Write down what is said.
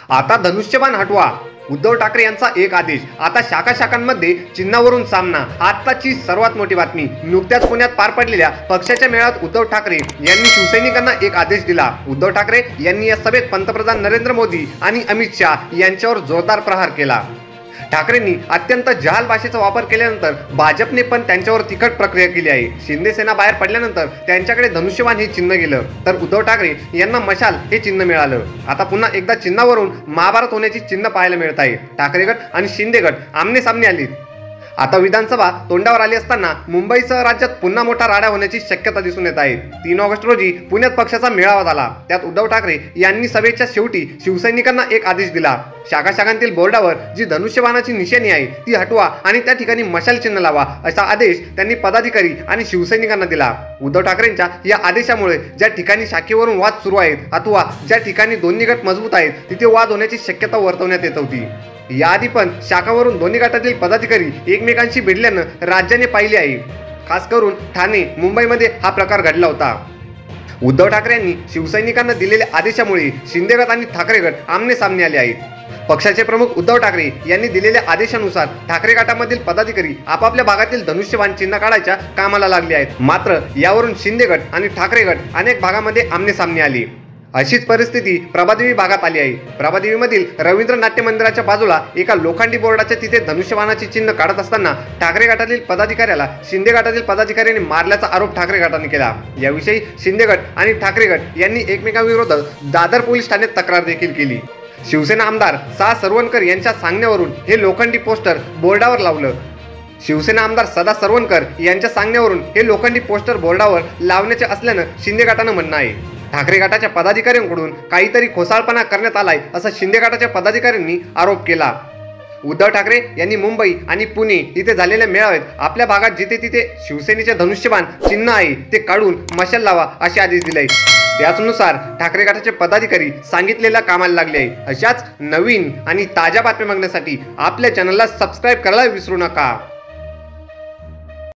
आता धनुष्यबाण हटवा, उद्धव ठाकरे यांचा एक आदेश। आता शाखांमध्ये चिन्हावरून सामना। आताची सर्वात मोठी बातमी, नुकत्याच पुण्यात पार पडलेल्या पक्षाच्या मेळाव्यात उद्धव ठाकरे यांनी शिवसैनिकांना एक आदेश दिला। उद्धव ठाकरे यांनी या सभेत पंतप्रधान नरेंद्र मोदी आणि अमित शहा यांच्यावर जोरदार प्रहार केला। ठाकरेंनी अत्यंत जहाल भाषेचा वापर केल्यानंतर भाजपने पण त्यांच्यावर तिखट प्रक्रिया केली आहे। शिंदे सेना बाहेर पडल्यानंतर त्यांच्याकडे धनुष्यबाण हे चिन्ह गेलं, तर उद्धव ठाकरे यांना मशाल हे चिन्ह मिळालं। आता पुन्हा एकदा चिन्हावरून महाभारत होण्याची चिन्ह पाहायला मिळत आहे। ठाकरे गट आणि शिंदे गट आमने सामने आले। आता विधानसभा तोंडावर आली असताना मुंबईसह राज्यात पुन्हा मोठा राडा होण्याची शक्यता दिसून येत आहे। 3 ऑगस्ट रोजी पुण्यात पक्षाचा मेळावा झाला। त्यात उद्धव ठाकरे यांनी सभेच्या शेवटी शिवसैनिकांना एक आदेश दिला। शाखांतील बोर्डावर जी धनुष्यबाणाची निशाणी आहे ती हटवा आणि त्या ठिकाणी मशाल चिन्ह लावा, असा आदेश त्यांनी पदाधिकारी आणि शिवसैनिकांना दिला। उद्धव ठाकरेंच्या या आदेशामुळे ज्या ठिकाणी शाखेवरून वाद सुरू आहेत अथवा ज्या ठिकाणी दोन्ही गट मजबूत आहेत तिथे वाद होण्याची शक्यता वर्तवण्यात येत होती। याआधी पण शाखावरून दोन्ही गटातील पदाधिकारी एकमेकांशी भिडल्यानं राज्याने पाहिले आहे। खास करून ठाणे, मुंबईमध्ये हा प्रकार घडला होता। उद्धव ठाकरे यांनी शिवसैनिकांना दिलेल्या आदेशामुळे शिंदे गट आणि ठाकरे गट आमने सामने आले आहेत। पक्षाचे प्रमुख उद्धव ठाकरे यांनी दिलेल्या आदेशानुसार ठाकरे गटामधील पदाधिकारी आपापल्या भागातील धनुष्यबाण चिन्ह काढायच्या कामाला लागले आहेत। मात्र यावरून शिंदे गट आणि ठाकरे गट अनेक भागामध्ये आमने सामने आले। अशीच परिस्थिती प्रभादेवी भागात आली आहे। प्रभादेवीमधील रवींद्र नाट्य मंदिराच्या बाजूला एका लोखंडी बोर्डाच्या तिथे धनुष्यबाणाचे चिन्ह काढत असताना ठाकरे गटातील पदाधिकाऱ्याला शिंदे गटातील पदाधिकाऱ्यांनी मारल्याचा आरोप ठाकरे गटाने केला। याविषयी शिंदे गट आणि ठाकरे गट यांनी एकमेकांविरोधात दादर पोलीस ठाण्यात तक्रार देखील केली। शिवसेना आमदार सा सरवणकर यांच्या सांगण्यावरून हे लोखंडी पोस्टर बोर्डावर लावलं। शिवसेना आमदार सदा सरवणकर यांच्या सांगण्यावरून हे लोखंडी पोस्टर बोर्डावर लावण्याचे असल्यानं शिंदे गटानं म्हणणं आहे। ठाकरे गटाच्या पदाधिकाऱ्यांकडून काहीतरी खोसाळपणा करण्यात आलाय असा शिंदे गटाच्या पदाधिकाऱ्यांनी आरोप केला। उद्धव ठाकरे यांनी मुंबई आणि पुणे इथे झालेल्या मेळाव्यात आपल्या भागात जिथे तिथे शिवसेनेचे धनुष्यबाण चिन्ह आहे ते काढून मशाल लावा असे आदेश दिले आहेत। त्याचनुसार ठाकरे गटाचे पदाधिकारी सांगितलेल्या कामाला लागले आहे। अशाच नवीन आणि ताज्या बातम्या बघण्यासाठी आपल्या चॅनलला सबस्क्राईब करायला विसरू नका।